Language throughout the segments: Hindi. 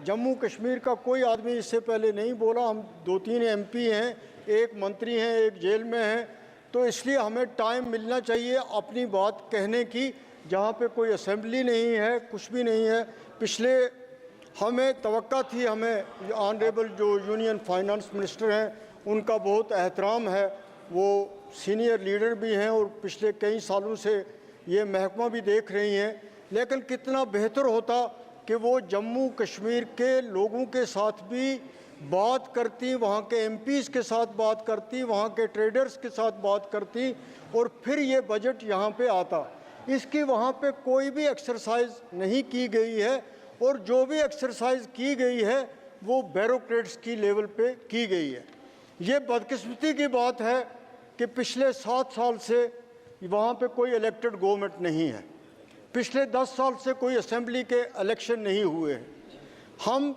जम्मू कश्मीर का कोई आदमी इससे पहले नहीं बोला। हम 2-3 MP हैं, एक मंत्री हैं, एक जेल में हैं, तो इसलिए हमें टाइम मिलना चाहिए अपनी बात कहने की। जहाँ पे कोई असेंबली नहीं है, कुछ भी नहीं है। पिछले हमें तवक्का थी, हमें ऑनरेबल जो यूनियन फाइनेंस मिनिस्टर हैं उनका बहुत एहतराम है, वो सीनियर लीडर भी हैं और पिछले कई सालों से ये महकमा भी देख रही हैं। लेकिन कितना बेहतर होता कि वो जम्मू कश्मीर के लोगों के साथ भी बात करती, वहाँ के MPs के साथ बात करती, वहाँ के ट्रेडर्स के साथ बात करती और फिर ये बजट यहाँ पे आता। इसकी वहाँ पे कोई भी एक्सरसाइज नहीं की गई है और जो भी एक्सरसाइज की गई है वो ब्यूरोक्रेट्स की लेवल पे की गई है। ये बदकिस्मती की बात है कि पिछले 7 साल से वहाँ पे कोई इलेक्टेड गवर्नमेंट नहीं है, पिछले 10 साल से कोई असेंबली के इलेक्शन नहीं हुए हैं। हम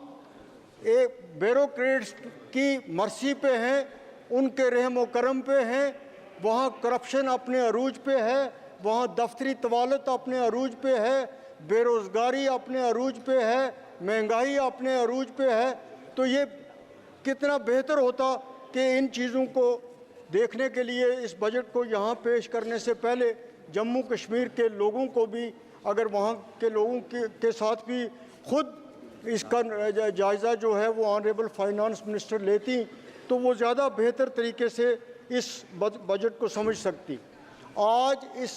एक ब्यूरोक्रेट्स की मर्सी पे हैं, उनके रहम व करम पे हैं। वहाँ करप्शन अपने अरूज पे है, वहाँ दफ्तरी तवालत अपने अरूज पे है, बेरोज़गारी अपने अरूज पे है, महंगाई अपने अरूज पे है। तो ये कितना बेहतर होता कि इन चीज़ों को देखने के लिए इस बजट को यहाँ पेश करने से पहले जम्मू कश्मीर के लोगों को भी, अगर वहाँ के लोगों के साथ भी खुद इसका जायज़ा जो है वो ऑनरेबल फाइनेंस मिनिस्टर लेती तो वो ज़्यादा बेहतर तरीके से इस बजट को समझ सकती। आज इस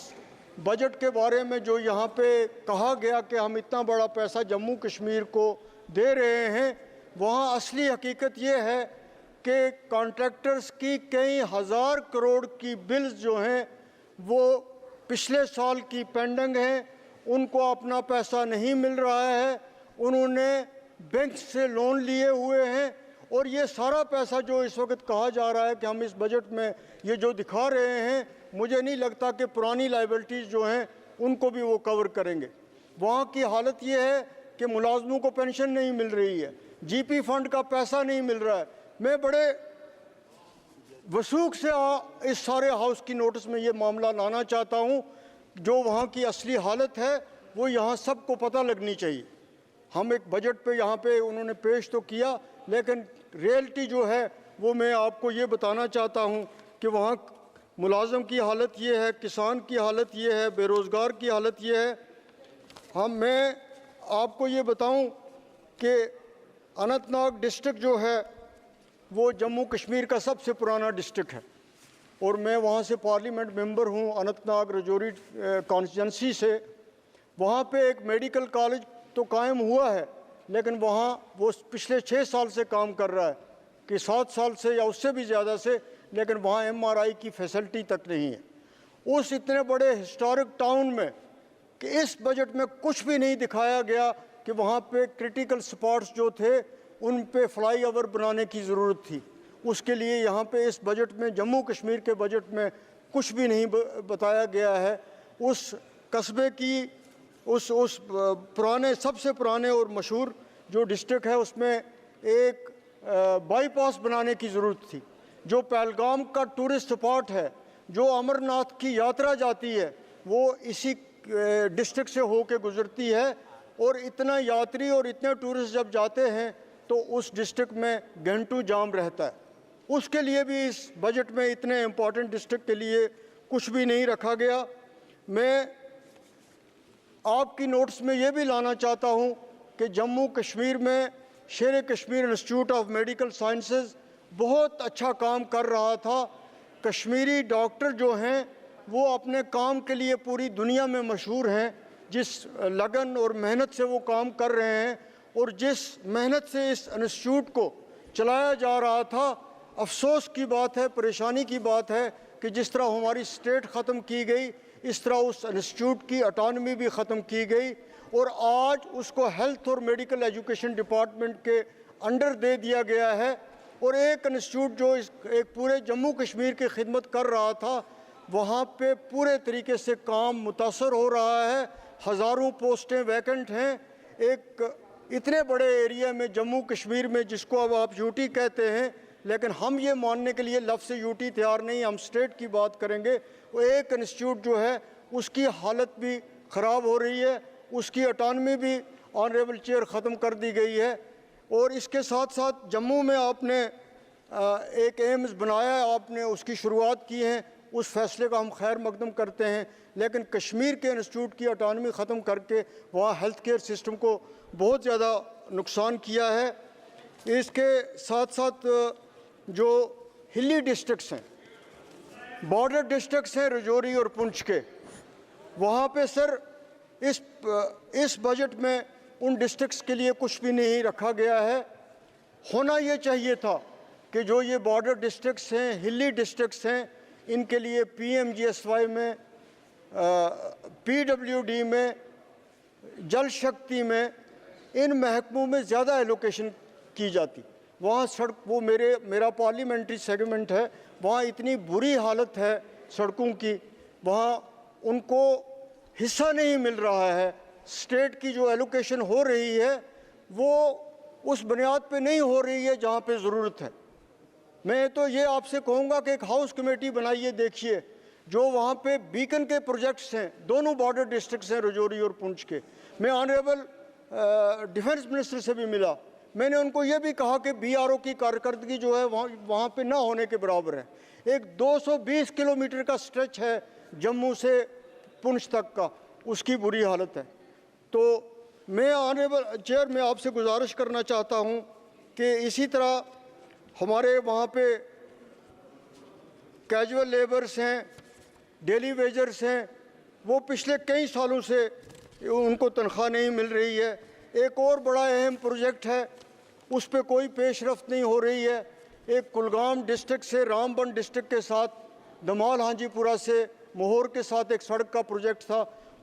बजट के बारे में जो यहाँ पे कहा गया कि हम इतना बड़ा पैसा जम्मू कश्मीर को दे रहे हैं, वहाँ असली हकीकत ये है कि कॉन्ट्रैक्टर्स की कई हज़ार करोड़ की बिल्स जो हैं वो पिछले साल की पेंडिंग हैं, उनको अपना पैसा नहीं मिल रहा है, उन्होंने बैंक से लोन लिए हुए हैं। और ये सारा पैसा जो इस वक्त कहा जा रहा है कि हम इस बजट में ये जो दिखा रहे हैं, मुझे नहीं लगता कि पुरानी लाइबिलिटीज़ जो हैं उनको भी वो कवर करेंगे। वहाँ की हालत ये है कि मुलाजमों को पेंशन नहीं मिल रही है, GP फंड का पैसा नहीं मिल रहा है। मैं बड़े वसूख से इस सारे हाउस की नोटिस में ये मामला लाना चाहता हूँ। जो वहाँ की असली हालत है वो यहाँ सबको पता लगनी चाहिए। हम एक बजट पे यहाँ पे उन्होंने पेश तो किया, लेकिन रियलिटी जो है वो मैं आपको ये बताना चाहता हूँ कि वहाँ मुलाजम की हालत ये है, किसान की हालत ये है, बेरोज़गार की हालत ये है। मैं आपको ये बताऊँ कि अनंतनाग डिस्ट्रिक्ट जो है वो जम्मू कश्मीर का सबसे पुराना डिस्ट्रिक्ट है और मैं वहाँ से पार्लियामेंट मेंबर हूँ, अनंतनाग रजौरी कॉन्स्टिट्यूंसी से। वहाँ पे एक मेडिकल कॉलेज तो कायम हुआ है, लेकिन वहाँ वो पिछले 6 साल से काम कर रहा है कि 7 साल से या उससे भी ज़्यादा से, लेकिन वहाँ MRI की फैसिलिटी तक नहीं है। उस इतने बड़े हिस्टोरिक टाउन में कि इस बजट में कुछ भी नहीं दिखाया गया कि वहाँ पे क्रिटिकल स्पॉट्स जो थे उन पे फ्लाईओवर बनाने की ज़रूरत थी। उसके लिए यहाँ पे इस बजट में, जम्मू कश्मीर के बजट में कुछ भी नहीं बताया गया है। उस कस्बे की उस पुराने, सबसे पुराने और मशहूर जो डिस्ट्रिक्ट है उसमें एक बाईपास बनाने की ज़रूरत थी। जो पहलगाम का टूरिस्ट स्पॉट है, जो अमरनाथ की यात्रा जाती है, वो इसी डिस्ट्रिक्ट से होके गुजरती है। और इतना यात्री और इतने टूरिस्ट जब जाते हैं तो उस डिस्ट्रिक्ट में घंटों जाम रहता है। उसके लिए भी इस बजट में इतने इम्पॉर्टेंट डिस्ट्रिक्ट के लिए कुछ भी नहीं रखा गया। मैं आपकी नोट्स में ये भी लाना चाहता हूँ कि जम्मू कश्मीर में शेर Kashmir institute of medical sciences बहुत अच्छा काम कर रहा था। कश्मीरी डॉक्टर जो हैं वो अपने काम के लिए पूरी दुनिया में मशहूर हैं। जिस लगन और मेहनत से वो काम कर रहे हैं और जिस मेहनत से इस इंस्टीट्यूट को चलाया जा रहा था, अफसोस की बात है, परेशानी की बात है कि जिस तरह हमारी स्टेट ख़त्म की गई, इस तरह उस इंस्टीट्यूट की ऑटोनॉमी भी ख़त्म की गई और आज उसको हेल्थ और मेडिकल एजुकेशन डिपार्टमेंट के अंडर दे दिया गया है। और एक इंस्टीट्यूट जो एक पूरे जम्मू कश्मीर की खिदमत कर रहा था, वहाँ पे पूरे तरीके से काम मुतासर हो रहा है। हज़ारों पोस्टें वैकेंट हैं। एक इतने बड़े एरिया में जम्मू कश्मीर में, जिसको अब आप यूटी कहते हैं, लेकिन हम ये मानने के लिए लफ्ज़ यूटी तैयार नहीं, हम स्टेट की बात करेंगे। वो एक इंस्टीट्यूट जो है उसकी हालत भी ख़राब हो रही है, उसकी ऑटोनॉमी भी ऑनरेबल चेयर ख़त्म कर दी गई है। और इसके साथ साथ जम्मू में आपने एक एम्स बनाया है, आपने उसकी शुरुआत की है, उस फैसले का हम खैर मकदम करते हैं। लेकिन कश्मीर के इंस्टीट्यूट की ऑटोनॉमी ख़त्म करके वहाँ हेल्थ केयर सिस्टम को बहुत ज़्यादा नुकसान किया है। इसके साथ साथ जो हिली डिस्ट्रिक्ट्स हैं, बॉर्डर डिस्ट्रिक्ट्स हैं रजौरी और पुंछ के, वहाँ पे सर इस बजट में उन डिस्ट्रिक्ट्स के लिए कुछ भी नहीं रखा गया है। होना ये चाहिए था कि जो ये बॉर्डर डिस्ट्रिक्ट्स हैं, हिली डिस्ट्रिक्ट्स हैं, इनके लिए PMGSY में, PWD में, जल शक्ति में, इन महकमों में ज़्यादा एलोकेशन की जाती। वहाँ सड़क, वो मेरा पार्लियामेंट्री सेगमेंट है, वहाँ इतनी बुरी हालत है सड़कों की, वहाँ उनको हिस्सा नहीं मिल रहा है। स्टेट की जो एलोकेशन हो रही है वो उस बुनियाद पे नहीं हो रही है जहाँ पे ज़रूरत है। मैं तो ये आपसे कहूँगा कि एक हाउस कमेटी बनाइए, देखिए जो वहाँ पे बीकन के प्रोजेक्ट्स हैं, दोनों बॉर्डर डिस्ट्रिक्ट्स हैं रजौरी और पुंछ के। मैं ऑनरेबल डिफेंस मिनिस्टर से भी मिला, मैंने उनको ये भी कहा कि BRO की कारकर्दगी जो है वहाँ पे ना होने के बराबर है। एक 220 किलोमीटर का स्ट्रेच है जम्मू से पुंछ तक का, उसकी बुरी हालत है। तो मैं ऑनरेबल चेयर में आपसे गुजारिश करना चाहता हूँ कि इसी तरह हमारे वहाँ पे कैजुअल लेबर्स हैं, डेली वेजर्स हैं, वो पिछले कई सालों से उनको तनख्वाह नहीं मिल रही है। एक और बड़ा अहम प्रोजेक्ट है, उस पर कोई पेशरफ्त नहीं हो रही है। एक कुलगाम डिस्ट्रिक्ट से रामबन डिस्ट्रिक्ट के साथ दमाल हांजीपुरा से मोहर के साथ एक सड़क का प्रोजेक्ट था,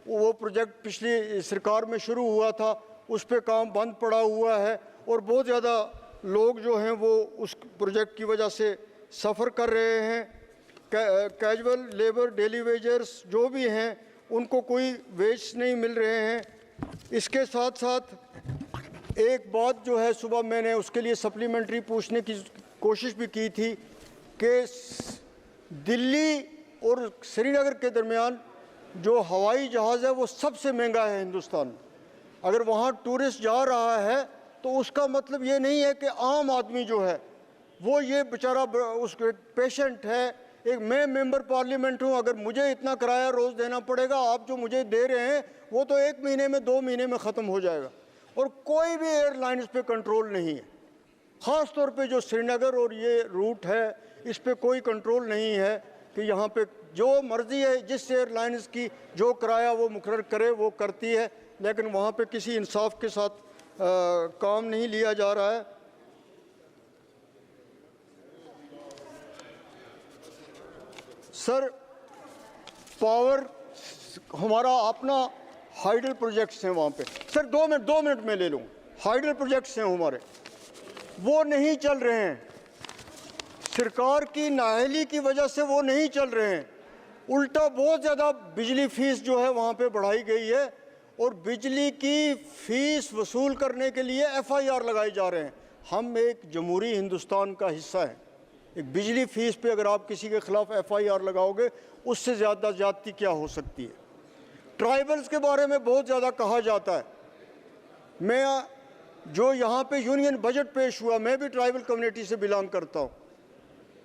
वो प्रोजेक्ट पिछली सरकार में शुरू हुआ था, उस पर काम बंद पड़ा हुआ है और बहुत ज़्यादा लोग जो हैं वो उस प्रोजेक्ट की वजह से सफ़र कर रहे हैं। कैजुअल लेबर, डेली वेजर्स जो भी हैं, उनको कोई वेज नहीं मिल रहे हैं। इसके साथ साथ एक बात जो है, सुबह मैंने उसके लिए सप्लीमेंट्री पूछने की कोशिश भी की थी कि दिल्ली और श्रीनगर के दरमियान जो हवाई जहाज़ है वो सबसे महंगा है हिंदुस्तान में। अगर वहाँ टूरिस्ट जा रहा है तो उसका मतलब ये नहीं है कि आम आदमी जो है वो ये बेचारा उस पेशेंट है। एक मैं मेंबर पार्लियामेंट हूँ, अगर मुझे इतना किराया रोज़ देना पड़ेगा, आप जो मुझे दे रहे हैं वो तो 1 महीने में 2 महीने में ख़त्म हो जाएगा। और कोई भी एयरलाइंस पे कंट्रोल नहीं है, ख़ास तौर पे जो श्रीनगर और ये रूट है इस पे कोई कंट्रोल नहीं है कि यहाँ पे जो मर्ज़ी है जिस एयरलाइंस की जो किराया वो मुकर्रर करे वो करती है, लेकिन वहाँ पे किसी इंसाफ के साथ काम नहीं लिया जा रहा है। सर, पावर हमारा अपना हाइडल प्रोजेक्ट्स हैं वहाँ पे। सर 2 मिनट में ले लूँ। हाइडल प्रोजेक्ट्स हैं हमारे, वो नहीं चल रहे हैं, सरकार की नाअहली की वजह से वो नहीं चल रहे हैं। उल्टा बहुत ज़्यादा बिजली फ़ीस जो है वहाँ पे बढ़ाई गई है और बिजली की फ़ीस वसूल करने के लिए FIR लगाए जा रहे हैं। हम एक जमहूरी हिंदुस्तान का हिस्सा हैं। एक बिजली फ़ीस पे अगर आप किसी के ख़िलाफ़ FIR लगाओगे, उससे ज़्यादा ज़्यादती क्या हो सकती है। ट्राइबल्स के बारे में बहुत ज़्यादा कहा जाता है। मैं जो यहाँ पे यूनियन बजट पेश हुआ, मैं भी ट्राइबल कम्युनिटी से बिलोंग करता हूँ,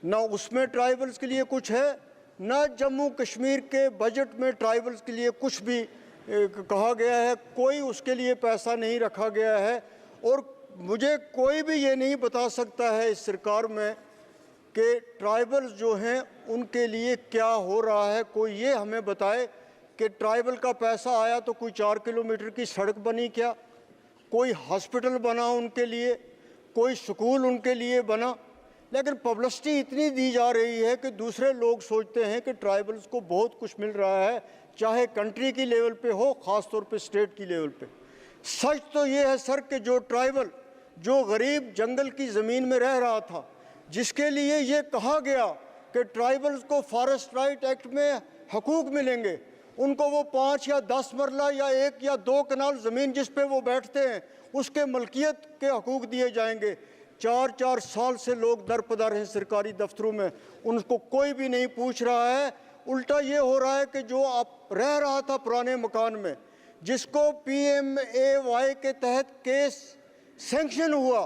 ना उसमें ट्राइबल्स के लिए कुछ है, ना जम्मू कश्मीर के बजट में ट्राइबल्स के लिए कुछ भी कहा गया है, कोई उसके लिए पैसा नहीं रखा गया है। और मुझे कोई भी ये नहीं बता सकता है इस सरकार में कि ट्राइबल्स जो हैं उनके लिए क्या हो रहा है। कोई ये हमें बताए कि ट्राइबल का पैसा आया तो कोई 4 किलोमीटर की सड़क बनी क्या, कोई हॉस्पिटल बना उनके लिए, कोई स्कूल उनके लिए बना। लेकिन पब्लिसिटी इतनी दी जा रही है कि दूसरे लोग सोचते हैं कि ट्राइबल्स को बहुत कुछ मिल रहा है, चाहे कंट्री की लेवल पे हो, ख़ास तौर पे स्टेट की लेवल पे। सच तो ये है सर कि जो ट्राइबल, जो गरीब जंगल की ज़मीन में रह रहा था, जिसके लिए ये कहा गया कि ट्राइबल्स को फॉरेस्ट राइट एक्ट में हकूक़ मिलेंगे, उनको वो 5 या 10 मरला या 1 या 2 कनाल ज़मीन जिस पे वो बैठते हैं उसके मलकियत के हकूक़ दिए जाएंगे। 4-4 साल से लोग दरपदर हैं सरकारी दफ्तरों में, उनको कोई भी नहीं पूछ रहा है। उल्टा ये हो रहा है कि जो आप रह रहा था पुराने मकान में, जिसको PMAY के तहत केस सेंक्शन हुआ,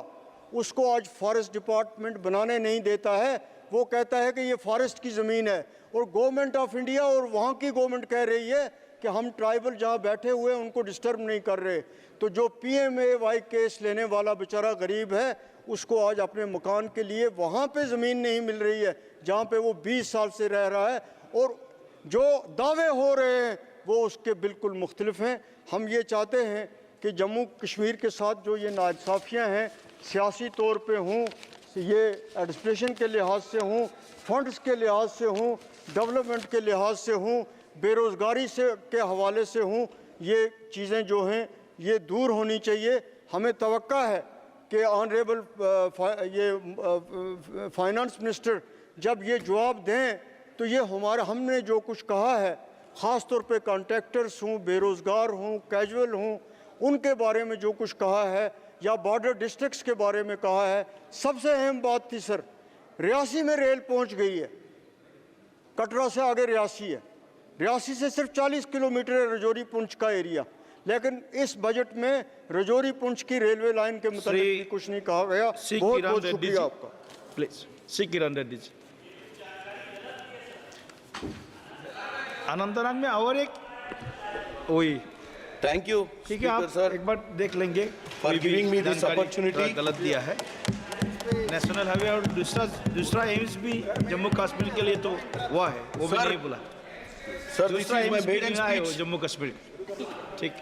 उसको आज फॉरेस्ट डिपार्टमेंट बनाने नहीं देता है। वो कहता है कि ये फॉरेस्ट की ज़मीन है, और गवर्नमेंट ऑफ इंडिया और वहाँ की गवर्नमेंट कह रही है कि हम ट्राइबल जहाँ बैठे हुए हैं उनको डिस्टर्ब नहीं कर रहे। तो जो PMAY केस लेने वाला बेचारा गरीब है, उसको आज अपने मकान के लिए वहाँ पे ज़मीन नहीं मिल रही है जहाँ पे वो 20 साल से रह रहा है, और जो दावे हो रहे हैं वो उसके बिल्कुल मुख्तलिफ हैं। हम ये चाहते हैं कि जम्मू कश्मीर के साथ जो ये नाइंसाफ़ियाँ हैं, सियासी तौर पे हों, ये एडमिनिस्ट्रेशन के लिहाज से हों, फंड्स के लिहाज से हों, डेवलपमेंट के लिहाज से हों, बेरोज़गारी से के हवाले से हों, ये चीज़ें जो हैं ये दूर होनी चाहिए। हमें तवक्का है कि ऑनरेबल ये फाइनेंस मिनिस्टर जब ये जवाब दें तो ये हमने जो कुछ कहा है, ख़ास तौर पे कॉन्ट्रैक्टर्स हों, बेरोज़गार हों, कैजुअल हों, उनके बारे में जो कुछ कहा है, या बॉर्डर डिस्ट्रिक्ट्स के बारे में कहा है। सबसे अहम बात थी सर, रियासी में रेल पहुंच गई है, कटरा से आगे रियासी है, रियासी से सिर्फ 40 किलोमीटर है रजौरी पुंछ का एरिया, लेकिन इस बजट में रजौरी पुंछ की रेलवे लाइन के मुताबिक कुछ नहीं कहा गया। बहुत बहुत शुक्रिया आपका। प्लीज श्री किरण रेड्डी जी। अनंतनाग में और एक वही थैंक यू। ठीक है, आप सर एक बार देख लेंगे। For giving me this opportunity. गलत दिया है नेशनल हाईवे, और दूसरा एम्स भी जम्मू कश्मीर के लिए तो वो है, वो भी नहीं बोला। सर दूसरा एम्स भी नहीं आया जम्मू कश्मीर। ठीक।